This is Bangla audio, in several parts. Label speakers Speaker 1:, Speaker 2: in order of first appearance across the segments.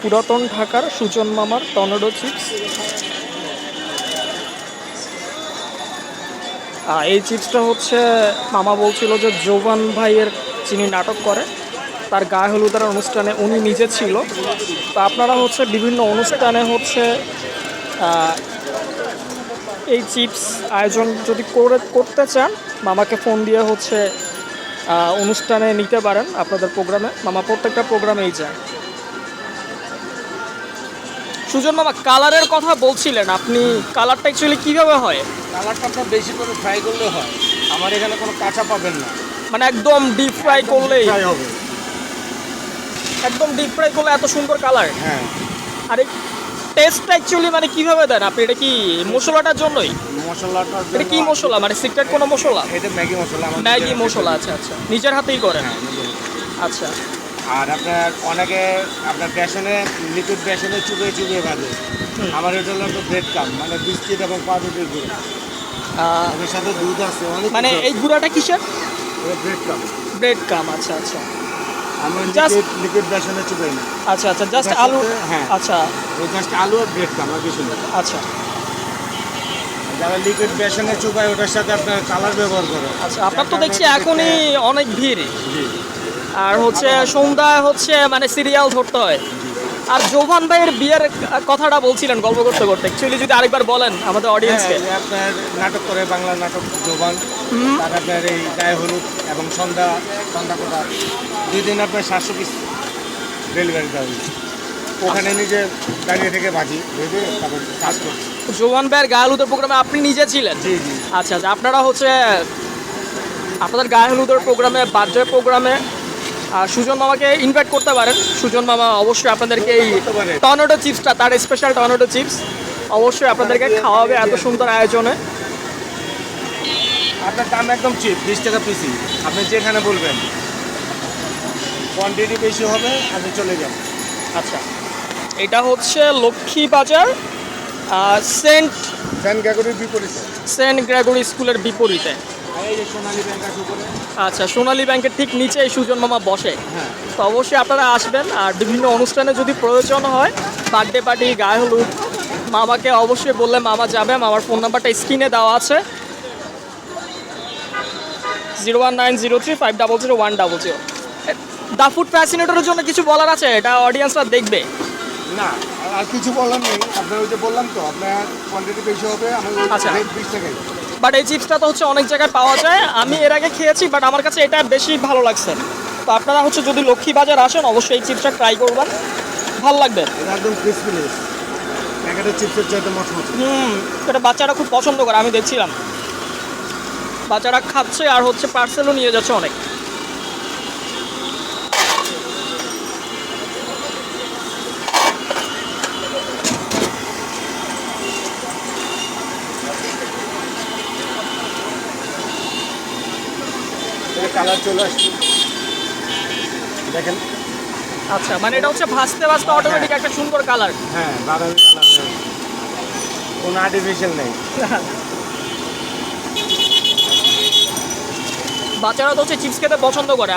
Speaker 1: পুরাতন ঢাকার সুজন মামার টর্নেডো চিপস। এই চিপসটা হচ্ছে মামা বলছিল যে জোবান ভাইয়ের যিনি নাটক করে তার গায়ে হলুদের অনুষ্ঠানে উনি নিজে ছিল। তো আপনারা হচ্ছে বিভিন্ন অনুষ্ঠানে হচ্ছে এই চিপস আয়োজন যদি করতে চান মামাকে ফোন দিয়ে হচ্ছে অনুষ্ঠানে নিতে পারেন আপনাদের প্রোগ্রামে। মামা প্রত্যেকটা প্রোগ্রামেই যায়। সুজন মামা কালারের কথা বলছিলেন, আপনি কালারটা অ্যাকচুয়ালি কীভাবে হয়?
Speaker 2: কালারটা আপনার বেশি করে ফ্রাই করলে হয়, আমার এখানে কোনো কাঁচা পাবেন না।
Speaker 1: মানে একদম ডিপ ফ্রাই করলেই
Speaker 2: ফ্রাই হবে।
Speaker 1: একদম ডিপ ফ্রাই করলে এত সুন্দর কালার।
Speaker 2: হ্যাঁ,
Speaker 1: আর এই টেস্টটা অ্যাকচুয়ালি মানে কিভাবে দেন আপনি? এটা কি মশলাটার জন্যই?
Speaker 2: মশলাটা
Speaker 1: এটা কি মশলা, মানে সিক্রেট কোনো মশলা?
Speaker 2: এটা ম্যাগি মশলা।
Speaker 1: ম্যাগি মশলা। আচ্ছা আচ্ছা, নিজের হাতেই করেন?
Speaker 2: হ্যাঁ, নিজের।
Speaker 1: আচ্ছা।
Speaker 2: আর আপনার অনেকে আপনার বেসনে লিকুইড বেসনে চুবিয়ে চুবিয়ে ভাজে। আমার এটা হলো একটা ব্রেড কাম, মানে বিস্কিট এবং পাউরুটির গুঁড়ো। ওদের সাথে দুধ আছে অনেক।
Speaker 1: মানে এই গুঁড়াটা কিসের?
Speaker 2: ব্রেড কাম।
Speaker 1: ব্রেড কাম। আচ্ছা আচ্ছা।
Speaker 2: আমরা
Speaker 1: Just-
Speaker 2: লিকুইড বেসনে চুবাই না।
Speaker 1: আচ্ছা আচ্ছা, জাস্ট
Speaker 2: ওটার
Speaker 1: আলু।
Speaker 2: সাথে- হ্যাঁ।
Speaker 1: আচ্ছা
Speaker 2: ওই জাস্ট আলু আর ব্রেড কাম আর কিছু না।
Speaker 1: আচ্ছা
Speaker 2: যারা লিকুইড বেসনে চুবায় ওটার সাথে আপনার কালার ব্যবহার করে।
Speaker 1: আচ্ছা। আপনার তো দেখছি এখনই অনেক ভিড়।
Speaker 2: জি।
Speaker 1: আর হচ্ছে সন্ধ্যায় হচ্ছে মানে সিরিয়াল ধরতে হয়। আর জোভান ভাইয়ের বিয়ের কথাটা বলছিলেন গল্প করতে করতে, অ্যাকচুয়ালি যদি আরেকবার বলেন আমাদের অডিয়েন্সকে।
Speaker 2: হ্যাঁ, আপনার নাটক করে, বাংলা নাটক জোবান। তার আপনার এই গায়ে হলুদ এবং সন্ধ্যা কোটা 2 দিন আপনার 700 পিস ডেলিভারি দেওয়া হয়েছে। ওখানে নিজে দাঁড়িয়ে থেকে ভাজি ভেজে তারপর কাজ করছি।
Speaker 1: জোভান ভাইয়ের গায়ে হলুদের প্রোগ্রামে আপনি নিজে ছিলেন?
Speaker 2: জি জি।
Speaker 1: আচ্ছা আচ্ছা। আপনারা হচ্ছে আপনাদের গায়ে হলুদের প্রোগ্রামে, বার্থডে প্রোগ্রামে সুজন মামাকে ইনভাইট করতে পারেন। সুজন মামা অবশ্যই আপনাদেরকে এই
Speaker 2: করতে পারে।
Speaker 1: টর্নেডো চিপসটা, তার স্পেশাল টর্নেডো চিপস অবশ্যই আপনাদেরকে খাওয়াবে এত সুন্দর আয়োজনে।
Speaker 2: আপনার দাম একদম চিপ, 20 টাকা পিসি। আপনি যেখানে বলবেন, কোয়ান্টিটি বেশি হবে আপনি চলে যান।
Speaker 1: আচ্ছা, এটা হচ্ছে লক্ষ্মীবাজার সেন্ট
Speaker 2: গ্যাগরির বিপরীতে।
Speaker 1: সেন্ট গ্রেগরি স্কুলের বিপরীতে।
Speaker 2: এই যে সোনালী ব্যাংক আছে উপরে।
Speaker 1: আচ্ছা, সোনালী ব্যাংকের ঠিক নিচে এই সুজন মামা বসে।
Speaker 2: হ্যাঁ।
Speaker 1: তো অবশ্যই আপনারা আসবেন। আর বিভিন্ন অনুষ্ঠানে যদি প্রয়োজন হয়, বার্থডে পার্টি, গায়ে হলুদ, মামাকে অবশ্যই বললে মামা যাবে। আমার ফোন নাম্বারটা স্ক্রিনে দেওয়া আছে, 01903500100। দ্য ফুড ফ্যাসিনেটরের জন্য কিছু বলার আছে? এটা অডিয়েন্সরা দেখবে।
Speaker 2: না, আর কিছু বলার নেই। আপনার ওই যে বললাম তো, আপনার কোয়ান্টিটি বেশি হবে। আমি
Speaker 1: আচ্ছা।
Speaker 2: 20 টাকাই।
Speaker 1: বাট এই চিপসটা তো হচ্ছে অনেক জায়গায় পাওয়া যায়, আমি এর আগে খেয়েছি, বাট আমার কাছে এটা বেশি ভালো লাগছে। তো আপনারা হচ্ছে যদি লক্ষ্মীবাজার আসেন অবশ্যই এই চিপসটা ট্রাই করবেন, ভালো লাগবে।
Speaker 2: এটা একদম ক্রিসপিনেস, প্যাকেটের চিপসের চাইতে মচমচে।
Speaker 1: এটা বাচ্চারা খুব পছন্দ করে, আমি দেখছিলাম বাচ্চারা খাচ্ছে আর হচ্ছে পার্সেলও নিয়ে যাচ্ছে অনেক।
Speaker 2: কালার চলে আসছে, দেখেন।
Speaker 1: আচ্ছা, মানে এটা হচ্ছে ভাজতে ভাজতে অটোমেটিক একটা সুন্দর কালার।
Speaker 2: হ্যাঁ, বাদামি কালার, কোনো আর্টিফিশিয়াল নেই।
Speaker 1: বাচ্চারা তো হচ্ছে চিপস খেতে পছন্দ করে,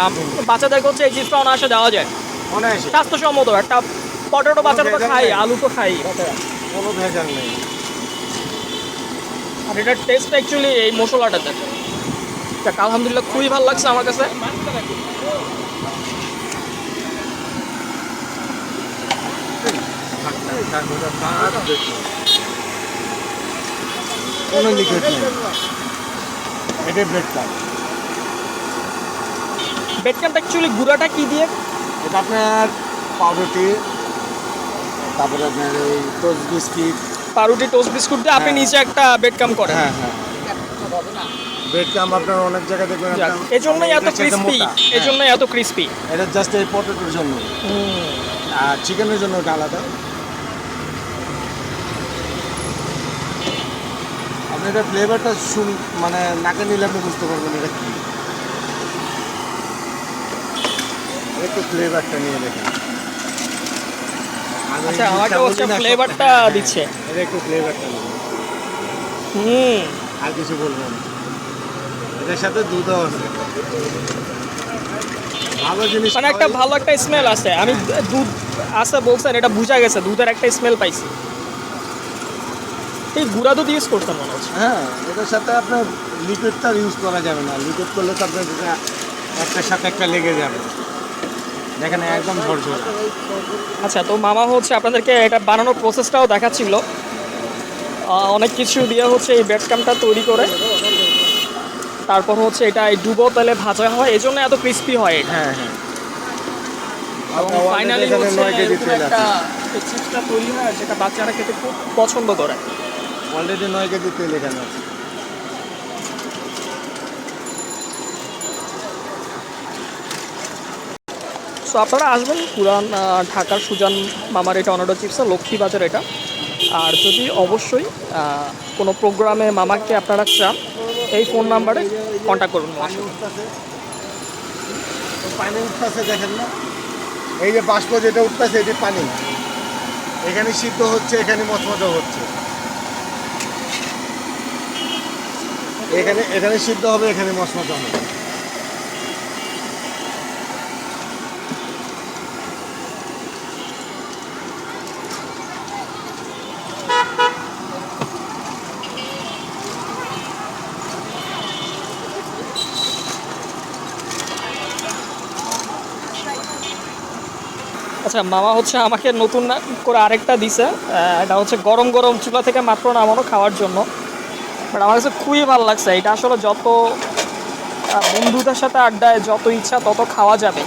Speaker 1: বাচ্চাদেরকে হচ্ছে এই চিপসটা অনায়াসে দেওয়া যায়।
Speaker 2: অনায়াসে,
Speaker 1: স্বাস্থ্যসম্মত একটা পটেটো বাচ্চারা তো খাই, আলু তো খাই।
Speaker 2: কোনো ভেজাল নেই।
Speaker 1: আর এটার টেস্ট অ্যাকচুয়ালি এই মশলাটাতে, আলহামদুলিল্লাহ খুবই ভালো লাগছে আমার কাছে।
Speaker 2: কোনো লিকুইড নেই, এটা ব্রেড কাম।
Speaker 1: বেডকামটা অ্যাকচুয়ালি গুঁড়াটা কি দিয়ে?
Speaker 2: এটা আপনার পাউরুটি, তারপরে আপনার এই টোস্ট বিস্কিট।
Speaker 1: পাউরুটি, টোস্ট বিস্কুট দিয়ে আপনি
Speaker 2: হ্যাঁ।
Speaker 1: নিচে একটা বেডকাম করেন।
Speaker 2: হ্যাঁ হ্যাঁ, ব্রেড কাম আপনার অনেক জায়গায় দেখবেন।
Speaker 1: এজন্যই এত ক্রিস্পি, এজন্যই এত ক্রিস্পি।
Speaker 2: এটা জাস্ট এই পটেটোর জন্য, আর চিকেনের জন্য ওটা আলাদা। আপনি এটা ফ্লেভারটা মানে নাকে নিলে আপনি বুঝতে পারবেন এটা কি। একটু ফ্লেভারটা নিয়ে দেখেন।
Speaker 1: আচ্ছা, আমাকে হচ্ছে ফ্লেভারটা দিচ্ছে।
Speaker 2: এটা একটু ফ্লেভারটা নিন, আর কিছু বলবো না। এটার সাথে দুধও আছে, ভালো জিনিস।
Speaker 1: মানে একটা ভালো একটা স্মেল আছে। আমি দুধ আছে বলছেন, এটা বোঝা গেছে, দুধের একটা স্মেল পাইছি। এই গুঁড়া দুধ ইউজ করতেন মনে হচ্ছে।
Speaker 2: হ্যাঁ, এটার সাথে আপনার লিকুইডটা ইউজ করা যাবে না। লিকুইড করলে তো আপনার এটা একটার সাথে একটা লেগে যাবে। দেখেন একদম ঝরঝরে।
Speaker 1: আচ্ছা, তো মামা হচ্ছে আপনাদেরকে এটা বানানোর প্রসেসটাও দেখাচ্ছিল। অনেক কিছু দিয়ে হচ্ছে এই ব্রেড ক্রামটা তৈরি করে, তারপর হচ্ছে এটা এই ডুবো তেলে ভাজা হয়, এই জন্য এত ক্রিস্পি হয় এটা।
Speaker 2: হ্যাঁ হ্যাঁ।
Speaker 1: এবং ফাইনালি হচ্ছে এরকম একটা চিপসটা তৈরি হয় যেটা বাচ্চারা খেতে খুব পছন্দ করে।
Speaker 2: অলরেডি 9 কেজি তেল এখানে আছে।
Speaker 1: সো আপনারা আসবেন পুরান ঢাকার সুজান মামার এটা অনাডো চিপসা, লক্ষ্মীবাজার এটা। আর যদি অবশ্যই কোনো প্রোগ্রামে মামাকে আপনারা চান, এই ফোন নাম্বারে কন্ট্যাক্ট করুন মামার সাথে।
Speaker 2: পানি উঠতেছে দেখেন না, এই যে বাষ্প যেটা উঠতেছে এটি পানি। এখানে সিদ্ধ হচ্ছে, এখানে মচমচা হচ্ছে। এখানে এখানে সিদ্ধ হবে, এখানে মচমচা হবে।
Speaker 1: আচ্ছা, মামা হচ্ছে আমাকে নতুন করে আরেকটা দিছে। এটা হচ্ছে গরম গরম চুলা থেকে মাত্র নামানো খাওয়ার জন্য। বাট আমার কাছে খুবই ভালো লাগছে। এটা আসলে যত বন্ধুদের সাথে আড্ডায় যত ইচ্ছা তত খাওয়া যাবে।